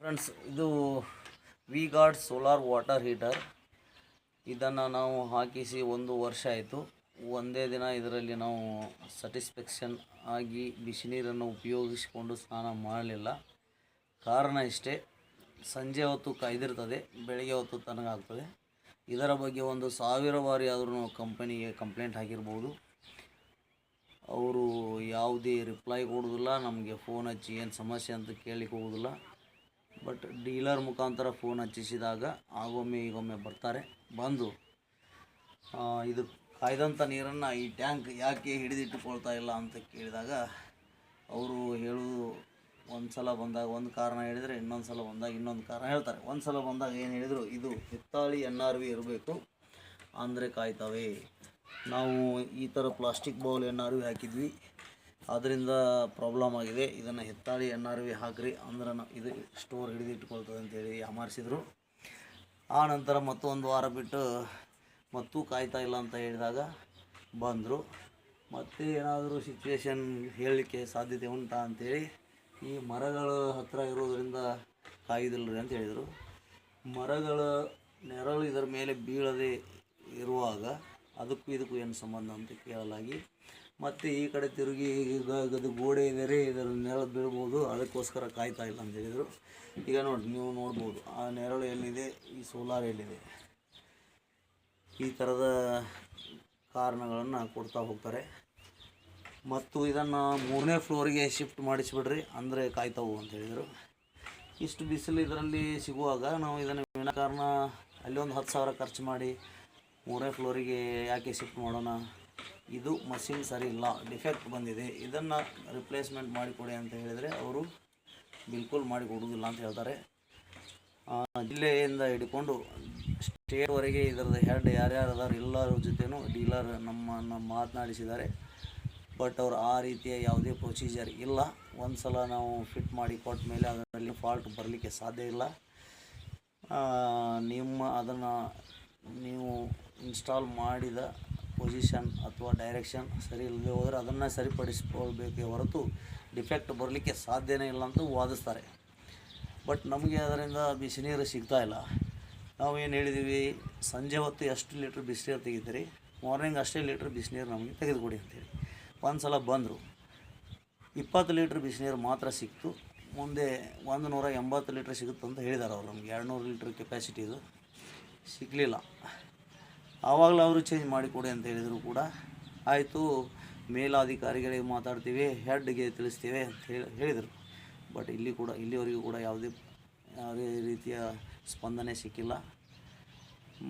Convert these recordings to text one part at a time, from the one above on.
Friends, ಇದು V Guard solar water heater. ಇದನ್ನು ನಾವು ಹಾಕಿಸಿ 1 ವರ್ಷ ಆಯಿತು. ಒಂದೇ ದಿನ ಇದರಲ್ಲಿ ನಾವು ಸ್ಯಾಟಿಸ್ಫ್ಯಾಕ್ಷನ್ ಆಗಿ ಬಿಸಿ ನೀರನ್ನು ಉಪಯೋಗಿಸಿಕೊಂಡು ಸ್ನಾನ ಮಾಡಲಿಲ್ಲ. ಕಾರಣ ಇಷ್ಟೇ, ಸಂಜೆ ಹೊತ್ತು ಕಾಯ್ದಿರ್ತದೆ, ಬೆಳಗ್ಗೆ ಹೊತ್ತು ತಣ್ಣಗಾಗ್ತದೆ. ಇದರ ಬಗ್ಗೆ 1000 ಬಾರಿ ಆದರೂ ನಾವು ಕಂಪನಿಗೆ ಕಂಪ್ಲೇಂಟ್ ಹಾಕಿರ್ಬೋದು. ಅವರು ಯಾವುದೇ ರಿಪ್ಲೈ ಕೊಡೋದಿಲ್ಲ. ನಮಗೆ ಫೋನ್ ಹಚ್ಚಿ ಏನು ಸಮಸ್ಯೆ ಅಂತ ಕೇಳಲಿಕ್ಕೆ ಹೋಗೋದಿಲ್ಲ. ಬಟ್ ಡೀಲರ್ ಮುಖಾಂತರ ಫೋನ್ ಹಚ್ಚಿಸಿದಾಗ ಆಗೊಮ್ಮೆ ಈಗೊಮ್ಮೆ ಬರ್ತಾರೆ. ಬಂದು ಇದು ಕಾಯ್ದಂಥ ನೀರನ್ನು ಈ ಟ್ಯಾಂಕ್ ಯಾಕೆ ಹಿಡಿದಿಟ್ಟುಕೊಳ್ತಾ ಇಲ್ಲ ಅಂತ ಕೇಳಿದಾಗ ಅವರು ಹೇಳೋದು, ಒಂದು ಸಲ ಬಂದಾಗ ಒಂದು ಕಾರಣ ಹೇಳಿದರೆ ಇನ್ನೊಂದು ಸಲ ಬಂದಾಗ ಇನ್ನೊಂದು ಕಾರಣ ಹೇಳ್ತಾರೆ. ಒಂದು ಸಲ ಬಂದಾಗ ಏನು ಹೇಳಿದರು, ಇದು ಹಿತ್ತಾಳಿ NRV ಇರಬೇಕು ಅಂದರೆ ಕಾಯ್ತವೆ. ನಾವು ಈ ಥರ ಪ್ಲಾಸ್ಟಿಕ್ ಬೌಲ್ NRV ಹಾಕಿದ್ವಿ, ಅದರಿಂದ ಪ್ರಾಬ್ಲಮ್ ಆಗಿದೆ. ಇದನ್ನು ಹಿತ್ತಾಳಿ NRV ಹಾಕ್ರಿ ಅಂದ್ರೆ ಇದು ಸ್ಟೋರ್ ಹಿಡಿದಿಟ್ಕೊಳ್ತದೆ ಅಂತೇಳಿ ಯಾಮಾರಿಸಿದರು. ಆ ನಂತರ ಮತ್ತೊಂದು ವಾರ ಬಿಟ್ಟು ಮತ್ತೂ ಕಾಯ್ತಾ ಇಲ್ಲ ಅಂತ ಹೇಳಿದಾಗ ಬಂದರು. ಮತ್ತೆ ಏನಾದರೂ ಸಿಚುವೇಶನ್ ಹೇಳಲಿಕ್ಕೆ ಸಾಧ್ಯತೆ ಉಂಟಾ ಅಂಥೇಳಿ, ಈ ಮರಗಳ ಹತ್ತಿರ ಇರೋದರಿಂದ ಕಾಯ್ದಿಲ್ಲರಿ ಅಂತ ಹೇಳಿದರು. ಮರಗಳ ನೆರಳು ಇದರ ಮೇಲೆ ಬೀಳದೆ ಇರುವಾಗ ಅದಕ್ಕೂ ಇದಕ್ಕೂ ಏನು ಸಂಬಂಧ ಅಂತ ಕೇಳಲಾಗಿ, ಮತ್ತು ಈ ಕಡೆ ತಿರುಗಿ ಈಗ ಅದು ಗೋಡೆ ಇದೆ ರೀ, ಇದರ ನೆರಳು ಬೀಳ್ಬೋದು, ಅದಕ್ಕೋಸ್ಕರ ಕಾಯ್ತಾ ಇಲ್ಲ ಅಂತ ಹೇಳಿದರು. ಈಗ ನೋಡಿ, ನೀವು ನೋಡ್ಬೋದು ಆ ನೆರಳು ಎಲ್ಲಿದೆ, ಈ ಸೋಲಾರ್ ಎಲ್ಲಿದೆ. ಈ ಥರದ ಕಾರಣಗಳನ್ನು ಕೊಡ್ತಾ ಹೋಗ್ತಾರೆ. ಮತ್ತು ಇದನ್ನು 3ನೇ ಫ್ಲೋರಿಗೆ ಶಿಫ್ಟ್ ಮಾಡಿಸಿಬಿಡ್ರಿ ಅಂದರೆ ಕಾಯ್ತಾವು ಅಂತ ಹೇಳಿದರು. ಇಷ್ಟು ಬಿಸಿಲು ಇದರಲ್ಲಿ ಸಿಗುವಾಗ ನಾವು ಇದನ್ನು ವಿನಾಕಾರಣ ಅಲ್ಲಿ ಒಂದು 10,000 ಖರ್ಚು ಮಾಡಿ 3ನೇ ಫ್ಲೋರಿಗೆ ಯಾಕೆ ಶಿಫ್ಟ್ ಮಾಡೋಣ. ಇದು ಮಷಿನ್ ಸರಿ ಇಲ್ಲ, ಡಿಫೆಕ್ಟ್ ಬಂದಿದೆ, ಇದನ್ನು ರಿಪ್ಲೇಸ್ಮೆಂಟ್ ಮಾಡಿಕೊಡಿ ಅಂತ ಹೇಳಿದರೆ ಅವರು ಬಿಲ್ಕುಲ್ ಮಾಡಿ ಕೊಡುವುದಿಲ್ಲ ಅಂತ ಹೇಳ್ತಾರೆ. ಜಿಲ್ಲೆಯಿಂದ ಹಿಡ್ಕೊಂಡು ಸ್ಟೇಟ್ವರೆಗೆ ಇದರದ ಹೆಡ್ ಯಾರ್ಯಾರು ಅದಾರ ಎಲ್ಲರ ಜೊತೆನೂ ಡೀಲರ್ ನಮ್ಮನ್ನು ಮಾತನಾಡಿಸಿದ್ದಾರೆ. ಬಟ್ ಅವರು ಆ ರೀತಿಯ ಯಾವುದೇ ಪ್ರೊಸೀಜರ್ ಇಲ್ಲ. ಒಂದು ಸಲ ನಾವು ಫಿಟ್ ಮಾಡಿ ಕೊಟ್ಟ ಮೇಲೆ ಅದರಲ್ಲಿ ಫಾಲ್ಟ್ ಬರಲಿಕ್ಕೆ ಸಾಧ್ಯ ಇಲ್ಲ. ಅದನ್ನು ನೀವು ಇನ್ಸ್ಟಾಲ್ ಮಾಡಿದ ಪೊಸಿಷನ್ ಅಥವಾ ಡೈರೆಕ್ಷನ್ ಸರಿ ಇಲ್ಲದೆ ಹೋದರೆ ಅದನ್ನು ಸರಿಪಡಿಸ್ಕೊಳ್ಬೇಕೇ ಹೊರತು ಡಿಫೆಕ್ಟ್ ಬರಲಿಕ್ಕೆ ಸಾಧ್ಯನೇ ಇಲ್ಲ ಅಂತ ವಾದಿಸ್ತಾರೆ. ಬಟ್ ನಮಗೆ ಅದರಿಂದ ಬಿಸಿನೀರು ಸಿಗ್ತಾ ಇಲ್ಲ. ನಾವು ಏನು ಹೇಳಿದ್ದೀವಿ, ಸಂಜೆ ಹೊತ್ತು ಎಷ್ಟು ಲೀಟ್ರ್ ಬಿಸಿನೀರು ತೆಗಿತೀರಿ, ಮಾರ್ನಿಂಗ್ ಅಷ್ಟೇ ಲೀಟ್ರ್ ಬಿಸಿನೀರು ನಮಗೆ ತೆಗೆದುಕೊಡಿ ಅಂತೇಳಿ. ಒಂದು ಸಲ ಬಂದರು, 20 ಲೀಟ್ರ್ ಬಿಸಿನೀರು ಮಾತ್ರ ಸಿಕ್ತು. ಮುಂದೆ 180 ಲೀಟ್ರ್ ಸಿಗುತ್ತಂತ ಹೇಳಿದ್ದಾರೆ ಅವರು. ನಮಗೆ 200 ಲೀಟ್ರ್ ಕೆಪಾಸಿಟಿ ಇದು ಸಿಗಲಿಲ್ಲ. ಆವಾಗಲೂ ಅವರು ಚೇಂಜ್ ಮಾಡಿಕೊಡಿ ಅಂತ ಹೇಳಿದರು ಕೂಡ. ಆಯಿತು, ಮೇಲಾಧಿಕಾರಿಗಳಿಗೆ ಮಾತಾಡ್ತೀವಿ, ಹೆಡ್ಗೆ ತಿಳಿಸ್ತೀವಿ ಅಂತ ಹೇಳಿದರು. ಬಟ್ ಇಲ್ಲಿವರೆಗೂ ಕೂಡ ಯಾವುದೇ ರೀತಿಯ ಸ್ಪಂದನೆ ಸಿಕ್ಕಿಲ್ಲ.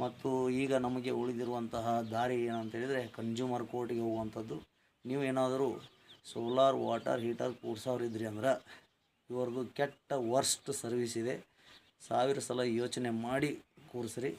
ಮತ್ತು ಈಗ ನಮಗೆ ಉಳಿದಿರುವಂತಹ ದಾರಿ ಏನಂತ ಹೇಳಿದರೆ ಕನ್ಸ್ಯೂಮರ್ ಕೋರ್ಟಿಗೆ ಹೋಗುವಂಥದ್ದು. ನೀವು ಏನಾದರೂ ಸೋಲಾರ್ ವಾಟರ್ ಹೀಟರ್ ಕೂಡ್ಸೋರಿದ್ರಿ ಅಂದ್ರೆ ಇವ್ರದ್ದು ಕೆಟ್ಟ ವರ್ಸ್ಟ್ ಸರ್ವಿಸ್ ಇದೆ. 1000 ಸಲ ಯೋಚನೆ ಮಾಡಿ ಕೂರಿಸ್ರಿ.